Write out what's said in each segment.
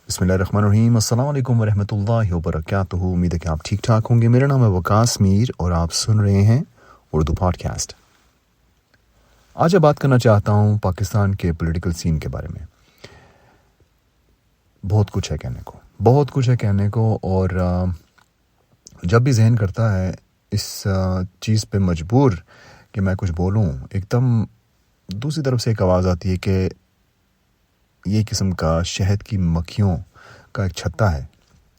بسم اللہ الرحمن الرحیم۔ السلام علیکم ورحمۃ اللہ وبرکاتہ۔ امید ہے کہ آپ ٹھیک ٹھاک ہوں گے۔ میرا نام ہے وقاص میر اور آپ سن رہے ہیں اردو پوڈ کاسٹ۔ آج میں بات کرنا چاہتا ہوں پاکستان کے پولیٹیکل سین کے بارے میں۔ بہت کچھ ہے کہنے کو اور جب بھی ذہن کرتا ہے اس چیز پہ مجبور کہ میں کچھ بولوں، ایک دم دوسری طرف سے ایک آواز آتی ہے کہ یہ قسم کا شہد کی مکھیوں کا ایک چھتا ہے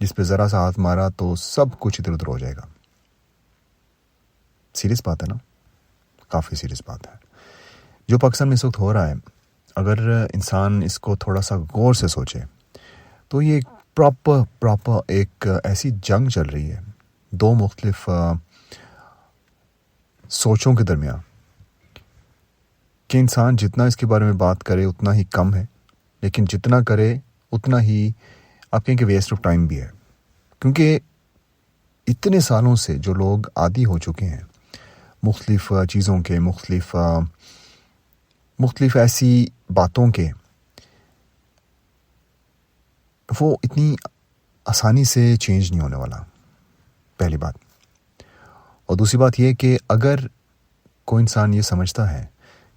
جس پہ ذرا سا ہاتھ مارا تو سب کچھ ادھر ادھر ہو جائے گا۔ سیریس بات ہے نا، کافی سیریس بات ہے جو پاکستان میں اس وقت ہو رہا ہے۔ اگر انسان اس کو تھوڑا سا غور سے سوچے تو یہ پراپر ایک ایسی جنگ چل رہی ہے دو مختلف سوچوں کے درمیان کہ انسان جتنا اس کے بارے میں بات کرے اتنا ہی کم ہے، لیکن جتنا کرے اتنا ہی آپ کہیں کہ ویسٹ آف ٹائم بھی ہے، کیونکہ اتنے سالوں سے جو لوگ عادی ہو چکے ہیں مختلف چیزوں کے، مختلف ایسی باتوں کے، وہ اتنی آسانی سے چینج نہیں ہونے والا، پہلی بات۔ اور دوسری بات یہ کہ اگر کوئی انسان یہ سمجھتا ہے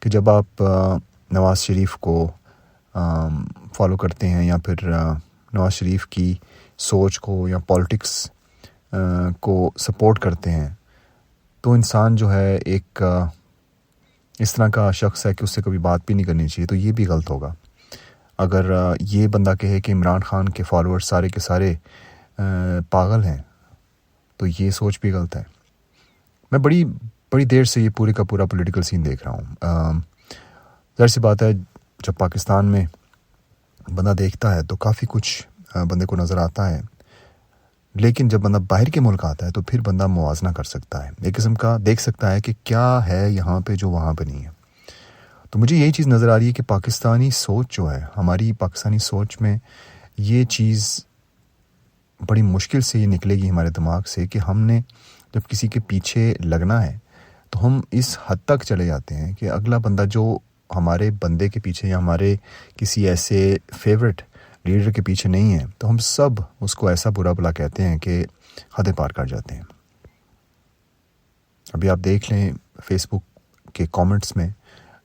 کہ جب آپ نواز شریف کو فالو کرتے ہیں یا پھر نواز شریف کی سوچ کو یا پالیٹکس کو سپورٹ کرتے ہیں تو انسان جو ہے ایک اس طرح کا شخص ہے کہ اس سے کبھی بات بھی نہیں کرنی چاہیے، تو یہ بھی غلط ہوگا۔ اگر یہ بندہ کہے کہ عمران خان کے فالوورز سارے کے سارے پاگل ہیں تو یہ سوچ بھی غلط ہے۔ میں بڑی دیر سے یہ پورے کا پورا پولیٹیکل سین دیکھ رہا ہوں۔ ظاہر سی بات ہے جب پاکستان میں بندہ دیکھتا ہے تو کافی کچھ بندے کو نظر آتا ہے، لیکن جب بندہ باہر کے ملک آتا ہے تو پھر بندہ موازنہ کر سکتا ہے، ایک قسم کا دیکھ سکتا ہے کہ کیا ہے یہاں پہ جو وہاں پہ نہیں ہے۔ تو مجھے یہی چیز نظر آ رہی ہے کہ پاکستانی سوچ جو ہے، ہماری پاکستانی سوچ میں یہ چیز بڑی مشکل سے یہ نکلے گی ہمارے دماغ سے کہ ہم نے جب کسی کے پیچھے لگنا ہے تو ہم اس حد تک چلے جاتے ہیں کہ اگلا بندہ جو ہمارے بندے کے پیچھے یا ہمارے کسی ایسے فیورٹ لیڈر کے پیچھے نہیں ہے تو ہم سب اس کو ایسا برا بلا کہتے ہیں کہ حد پار کر جاتے ہیں۔ ابھی آپ دیکھ لیں فیس بک کے کامنٹس میں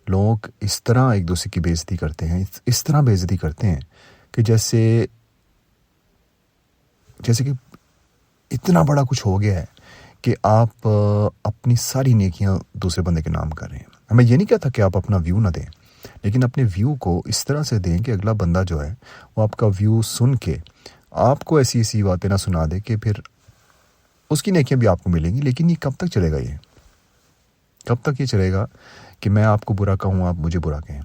لوگ اس طرح ایک دوسرے کی بے عزتی کرتے ہیں، اس طرح بے عزتی کرتے ہیں کہ جیسے کہ اتنا بڑا کچھ ہو گیا ہے کہ آپ اپنی ساری نیکیاں دوسرے بندے کے نام کر رہے ہیں۔ میں یہ نہیں کہتا کہ آپ اپنا ویو نہ دیں، لیکن اپنے ویو کو اس طرح سے دیں کہ اگلا بندہ جو ہے وہ آپ کا ویو سن کے آپ کو ایسی باتیں نہ سنا دے کہ پھر اس کی نیکیاں بھی آپ کو ملیں گی۔ لیکن یہ کب تک چلے گا؟ کب تک یہ چلے گا کہ میں آپ کو برا کہوں آپ مجھے برا کہیں؟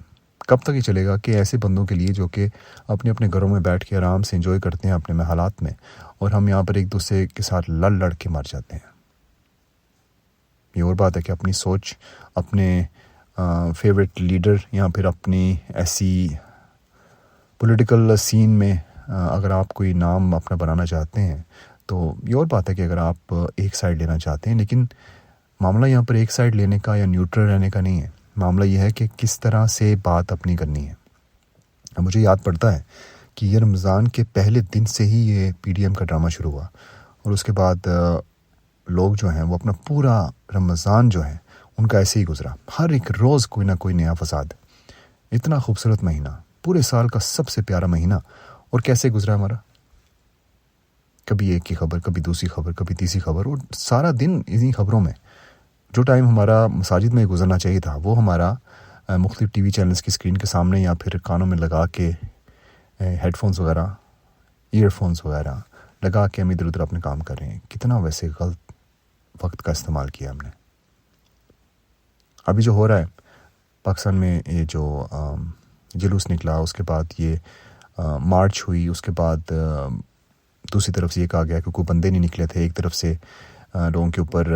کب تک یہ چلے گا کہ ایسے بندوں کے لیے جو کہ اپنے گھروں میں بیٹھ کے آرام سے انجوائے کرتے ہیں اپنے حالات میں، اور ہم یہاں پر ایک دوسرے کے ساتھ لڑ کے مر جاتے ہیں؟ یہ اور بات ہے کہ اپنی سوچ، اپنے فیوریٹ لیڈر یا پھر اپنی ایسی پولیٹیکل سین میں اگر آپ کوئی نام اپنا بنانا چاہتے ہیں تو یہ اور بات ہے کہ اگر آپ ایک سائڈ لینا چاہتے ہیں، لیکن معاملہ یہاں پر ایک سائڈ لینے کا یا نیوٹرل رہنے کا نہیں ہے۔ معاملہ یہ ہے کہ کس طرح سے بات اپنی کرنی ہے۔ مجھے یاد پڑتا ہے کہ یہ رمضان کے پہلے دن سے ہی یہ پی ڈی ایم کا ڈرامہ شروع ہوا، اور اس کے بعد لوگ جو ہیں وہ اپنا پورا رمضان جو ہے ان کا ایسے ہی گزرا، ہر ایک روز کوئی نہ کوئی نیا فساد۔ اتنا خوبصورت مہینہ، پورے سال کا سب سے پیارا مہینہ، اور کیسے گزرا ہمارا؟ کبھی ایک کی خبر، کبھی دوسری خبر، کبھی تیسری خبر، اور سارا دن انہی خبروں میں۔ جو ٹائم ہمارا مساجد میں گزرنا چاہیے تھا وہ ہمارا مختلف ٹی وی چینلز کی اسکرین کے سامنے یا پھر کانوں میں لگا کے ہیڈ فونز وغیرہ، ایئر فونز وغیرہ لگا کے ہم ادھر ادھر اپنے کام کر رہے ہیں۔ کتنا ویسے غلط وقت کا استعمال کیا ہم نے۔ ابھی جو ہو رہا ہے پاکستان میں، یہ جو جلوس نکلا، اس کے بعد یہ مارچ ہوئی، اس کے بعد دوسری طرف سے یہ کہا گیا کہ کوئی بندے نہیں نکلے تھے، ایک طرف سے لوگوں کے اوپر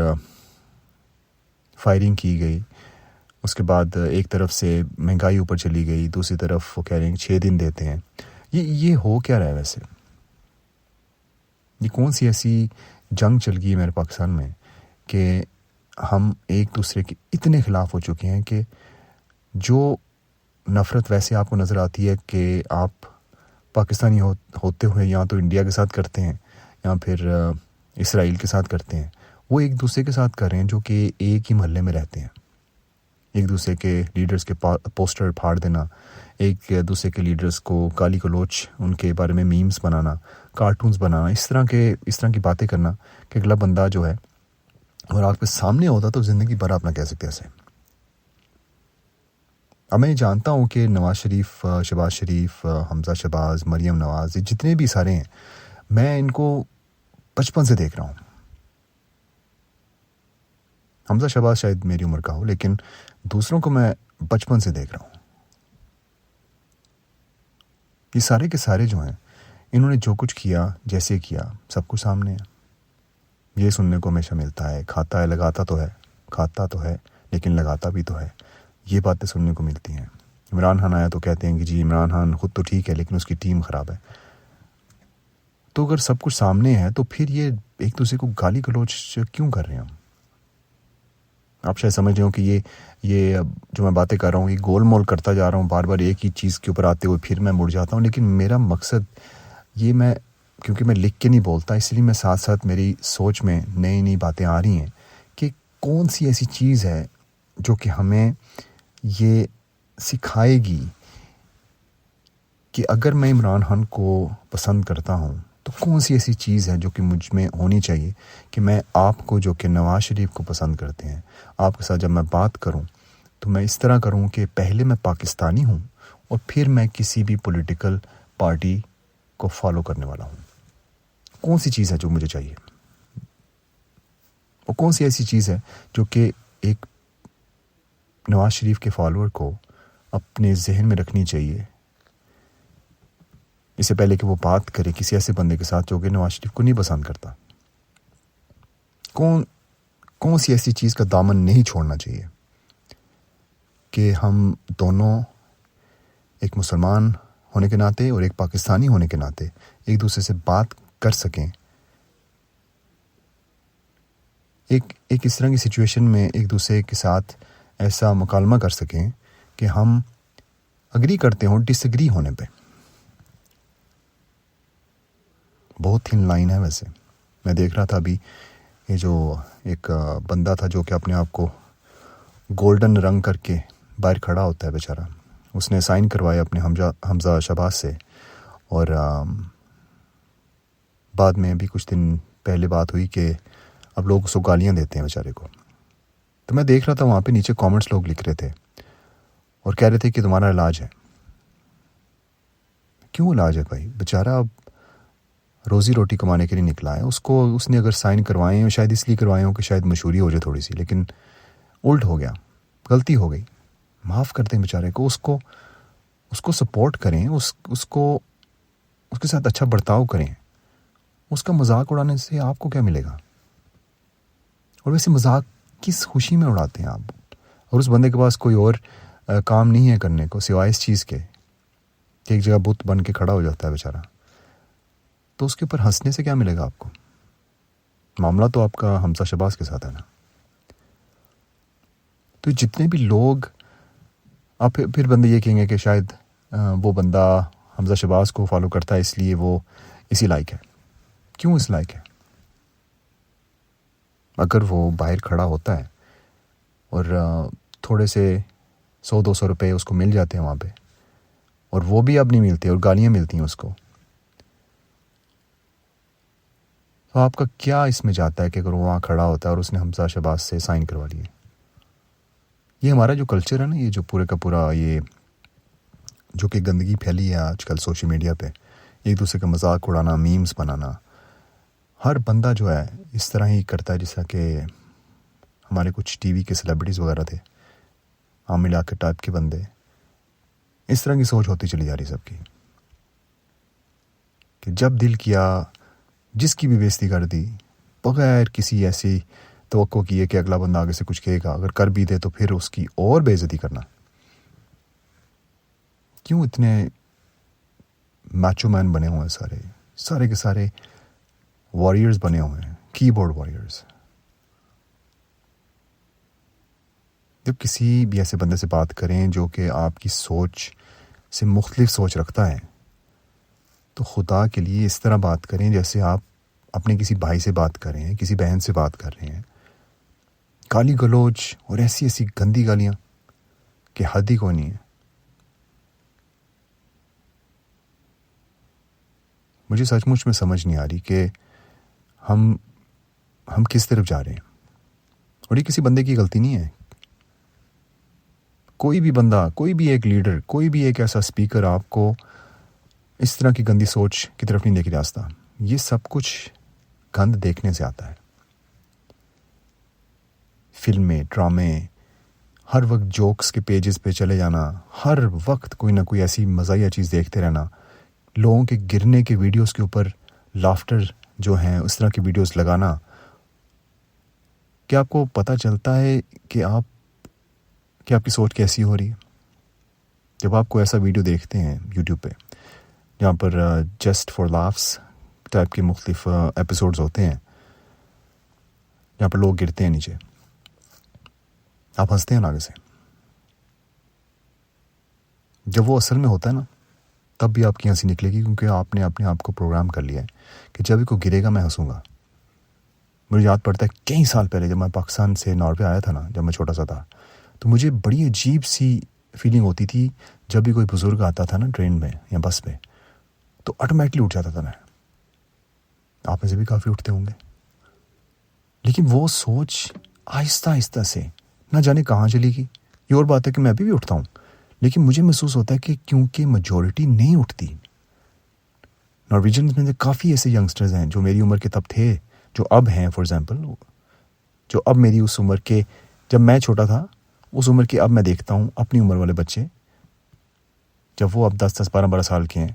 فائرنگ کی گئی، اس کے بعد ایک طرف سے مہنگائی اوپر چلی گئی، دوسری طرف وہ کہہ رہے ہیں کہ 6 دن دیتے ہیں۔ یہ ہو کیا رہا ہے ویسے؟ یہ کون سی ایسی جنگ چل گئی ہے میرے پاکستان میں کہ ہم ایک دوسرے کے اتنے خلاف ہو چکے ہیں کہ جو نفرت ویسے آپ کو نظر آتی ہے کہ آپ پاکستانی ہوتے ہوئے یا تو انڈیا کے ساتھ کرتے ہیں یا پھر اسرائیل کے ساتھ کرتے ہیں، وہ ایک دوسرے کے ساتھ کر رہے ہیں جو کہ ایک ہی محلے میں رہتے ہیں. ایک دوسرے کے لیڈرز کے پوسٹر پھاڑ دینا، ایک دوسرے کے لیڈرز کو گالی گلوچ، ان کے بارے میں میمز بنانا، کارٹونز بنانا، اس طرح کی باتیں کرنا کہ اگلا بندہ جو ہے اور آپ کے سامنے ہوتا تو زندگی بھر آپ نہ کہہ سکتے ایسے. اب میں جانتا ہوں کہ نواز شریف، شہباز شریف، حمزہ شہباز، مریم نواز، یہ جتنے بھی سارے ہیں، میں ان کو بچپن سے دیکھ رہا ہوں. حمزہ شہباز شاید میری عمر کا ہو، لیکن دوسروں کو میں بچپن سے دیکھ رہا ہوں. یہ سارے کے سارے جو ہیں، انہوں نے جو کچھ کیا، جیسے کیا، سب کچھ سامنے ہے. یہ سننے کو ہمیشہ ملتا ہے، کھاتا ہے لگاتا تو ہے، کھاتا تو ہے لیکن لگاتا بھی تو ہے. یہ باتیں سننے کو ملتی ہیں. عمران خان آیا تو کہتے ہیں کہ جی عمران خان خود تو ٹھیک ہے لیکن اس کی ٹیم خراب ہے. تو اگر سب کچھ سامنے ہے تو پھر یہ ایک دوسرے کو گالی گلوچ کیوں کر رہے ہیں؟ آپ شاید سمجھ رہے ہو کہ یہ جو میں باتیں کر رہا ہوں، یہ گول مول کرتا جا رہا ہوں، بار بار ایک ہی چیز کے اوپر آتے ہوئے پھر میں مڑ جاتا ہوں. لیکن میرا مقصد یہ، کیونکہ میں لکھ کے نہیں بولتا، اس لیے میں ساتھ ساتھ میری سوچ میں نئی باتیں آ رہی ہیں کہ کون سی ایسی چیز ہے جو کہ ہمیں یہ سکھائے گی کہ اگر میں عمران خان کو پسند کرتا ہوں تو کون سی ایسی چیز ہے جو کہ مجھ میں ہونی چاہیے کہ میں آپ کو، جو کہ نواز شریف کو پسند کرتے ہیں، آپ کے ساتھ جب میں بات کروں تو میں اس طرح کروں کہ پہلے میں پاکستانی ہوں اور پھر میں کسی بھی پولیٹیکل پارٹی کو فالو کرنے والا ہوں. کون سی چیز ہے جو مجھے چاہیے؟ اور کون سی ایسی چیز ہے جو کہ ایک نواز شریف کے فالوور کو اپنے ذہن میں رکھنی چاہیے اس سے پہلے کہ وہ بات کرے کسی ایسے بندے کے ساتھ جو کہ نواز شریف کو نہیں پسند کرتا؟ کون سی ایسی چیز کا دامن نہیں چھوڑنا چاہیے کہ ہم دونوں ایک مسلمان ہونے کے ناطے اور ایک پاکستانی ہونے کے ناطے ایک دوسرے سے بات کر سکیں، ایک اس طرح کی سچویشن میں ایک دوسرے کے ساتھ ایسا مکالمہ کر سکیں کہ ہم اگری کرتے ہوں ڈس ایگری ہونے پہ. بہت تھن لائن ہے. ویسے میں دیکھ رہا تھا ابھی، یہ جو ایک بندہ تھا جو کہ اپنے آپ کو گولڈن رنگ کر کے باہر کھڑا ہوتا ہے بیچارہ، اس نے سائن کروایا اپنے حمزہ شہباز سے، اور بعد میں ابھی کچھ دن پہلے بات ہوئی کہ اب لوگ اس کو گالیاں دیتے ہیں بیچارے کو. تو میں دیکھ رہا تھا وہاں پہ نیچے کامنٹس لوگ لکھ رہے تھے اور کہہ رہے تھے کہ تمہارا علاج ہے. کیوں علاج ہے بھائی؟ بیچارہ اب روزی روٹی کمانے کے لیے نکلا ہے. اس نے اگر سائن کروائے ہیں شاید اس لیے کروائے ہوں کہ شاید مشہوری ہو جائے تھوڑی سی، لیکن الٹ ہو گیا، غلطی ہو گئی. معاف کر دیں بیچارے کو، اس کو سپورٹ کریں، اس کے ساتھ اچھا برتاؤ کریں. اس کا مذاق اڑانے سے آپ کو کیا ملے گا؟ اور ویسے مذاق کس خوشی میں اڑاتے ہیں آپ؟ اور اس بندے کے پاس کوئی اور کام نہیں ہے کرنے کو سوائے اس چیز کے کہ ایک جگہ بت بن کے کھڑا ہو جاتا ہے بیچارہ. تو اس کے اوپر ہنسنے سے کیا ملے گا آپ کو؟ معاملہ تو آپ کا حمزہ شہباز کے ساتھ ہے نا. تو جتنے بھی لوگ، آپ پھر بندے یہ کہیں گے کہ شاید وہ بندہ حمزہ شہباز کو فالو کرتا ہے اس لیے وہ اسی لائق ہے. کیوں اس لائق ہے؟ اگر وہ باہر کھڑا ہوتا ہے اور تھوڑے سے 100-200 روپے اس کو مل جاتے ہیں وہاں پہ، اور وہ بھی اب نہیں ملتے اور گالیاں ملتی ہیں اس کو، تو آپ کا کیا اس میں جاتا ہے کہ اگر وہ وہاں کھڑا ہوتا ہے اور اس نے حمزہ شہباز سے سائن کروا لیے؟ یہ ہمارا جو کلچر ہے نا، یہ جو پورے کا پورا یہ جو کہ گندگی پھیلی ہے آج کل سوشل میڈیا پہ، ایک دوسرے کا مذاق اڑانا، میمز بنانا، ہر بندہ جو ہے اس طرح ہی کرتا ہے. جس طرح کہ ہمارے کچھ ٹی وی کے سیلیبریٹیز وغیرہ تھے، عام علاقے ٹائپ کے بندے، اس طرح کی سوچ ہوتی چلی جا رہی سب کی کہ جب دل کیا جس کی بھی بےزتی کر دی بغیر کسی ایسی توقع کیے کہ اگلا بندہ آگے سے کچھ کہے گا، اگر کر بھی دے تو پھر اس کی اور بے عزتی کرنا. کیوں اتنے میچو مین بنے ہوئے ہیں؟ سارے کے سارے واریئرز بنے ہوئے ہیں، کی بورڈ واریئرز. جب کسی بھی ایسے بندے سے بات کریں جو کہ آپ کی سوچ سے مختلف سوچ رکھتا ہے تو خدا کے لیے اس طرح بات کریں جیسے آپ اپنے کسی بھائی سے بات کر رہے ہیں, کسی بہن سے بات کر رہے ہیں. گالی گلوچ اور ایسی ایسی گندی گالیاں کہ حد ہی کوئی نہیں ہے. مجھے سچ مچ میں سمجھ نہیں آ رہی کہ ہم کس طرف جا رہے ہیں. اور یہ کسی بندے کی غلطی نہیں ہے. کوئی بھی بندہ, کوئی بھی ایک لیڈر, کوئی بھی ایک ایسا اسپیکر آپ کو اس طرح کی گندی سوچ کی طرف نہیں لے کے جا سکتا. یہ سب کچھ گند دیکھنے سے آتا ہے. فلمیں, ڈرامے, ہر وقت جوکس کے پیجز پہ چلے جانا, ہر وقت کوئی نہ کوئی ایسی مزاحیہ چیز دیکھتے رہنا, لوگوں کے گرنے کے ویڈیوز کے اوپر لافٹر جو ہیں اس طرح کی ویڈیوز لگانا. کیا آپ کو پتہ چلتا ہے کہ آپ کی سوچ کیسی ہو رہی ہے جب آپ کو ایسا ویڈیو دیکھتے ہیں یوٹیوب پہ جہاں پر جسٹ فار لافس ٹائپ کے مختلف ایپیسوڈز ہوتے ہیں جہاں پر لوگ گرتے ہیں نیچے, آپ ہنستے ہیں آگے سے. جب وہ اصل میں ہوتا ہے نا تب بھی آپ کی ہنسی نکلے گی, کیونکہ آپ نے اپنے آپ کو پروگرام کر لیا ہے کہ جب بھی کوئی گرے گا میں ہنسوں گا. مجھے یاد پڑتا ہے کئی سال پہلے جب میں پاکستان سے ناروے آیا تھا نا, جب میں چھوٹا سا تھا, تو مجھے بڑی عجیب سی فیلنگ ہوتی تھی جب بھی کوئی بزرگ آتا تھا نا ٹرین میں یا بس میں, تو آٹومیٹکلی اٹھ جاتا تھا میں. آپ میں سے بھی کافی اٹھتے ہوں گے. لیکن وہ سوچ آہستہ آہستہ سے نہ جانے کہاں چلی گئی. یہ اور بات ہے کہ میں ابھی بھی اٹھتا ہوں, لیکن مجھے محسوس ہوتا ہے کہ کیونکہ میجورٹی نہیں اٹھتی. نارویجنز میں سے کافی ایسے ینگسٹرز ہیں جو میری عمر کے تب تھے, جو اب ہیں. فار ایگزامپل, جو اب میری اس عمر کے, جب میں چھوٹا تھا اس عمر کے اب میں دیکھتا ہوں اپنی عمر والے بچے, جب وہ اب 10-12 سال کے ہیں,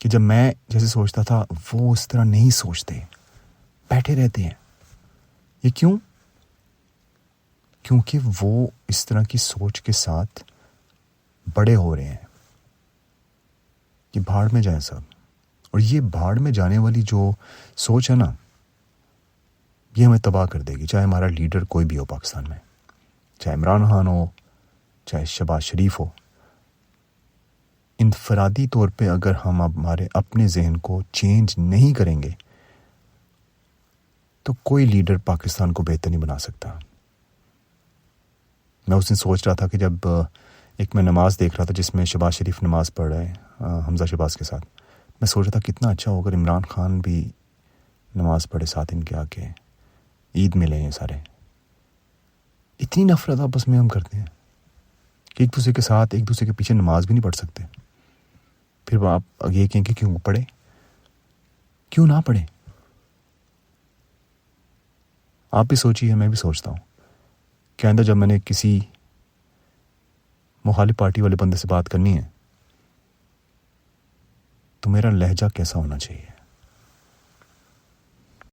کہ جب میں جیسے سوچتا تھا وہ اس طرح نہیں سوچتے, بیٹھے رہتے ہیں. یہ کیوں؟ کیونکہ وہ اس طرح کی سوچ کے ساتھ بڑے ہو رہے ہیں کہ بھاڑ میں جائیں سب. اور یہ بھاڑ میں جانے والی جو سوچ ہے نا, یہ ہمیں تباہ کر دے گی. چاہے ہمارا لیڈر کوئی بھی ہو پاکستان میں, چاہے عمران خان ہو, چاہے شہباز شریف ہو. انفرادی طور پہ اگر ہم ہمارے اپنے ذہن کو چینج نہیں کریں گے تو کوئی لیڈر پاکستان کو بہتر نہیں بنا سکتا. میں اس دن سوچ رہا تھا کہ جب ایک میں نماز دیکھ رہا تھا جس میں شہباز شریف نماز پڑھ رہے ہیں حمزہ شہباز کے ساتھ, میں سوچ رہا تھا کتنا اچھا ہوگا عمران خان بھی نماز پڑھے ساتھ ان کے آ کے, عید میں لیں سارے. اتنی نفرت آپس میں ہم کرتے ہیں کہ ایک دوسرے کے ساتھ ایک دوسرے کے پیچھے نماز بھی نہیں پڑھ سکتے. پھر آپ یہ کہیں کہ کیوں پڑھے, کیوں نہ پڑھے. آپ بھی سوچیے, میں بھی سوچتا ہوں کہ آئندہ جب میں نے کسی مخالف پارٹی والے بندے سے بات کرنی ہے تو میرا لہجہ کیسا ہونا چاہیے.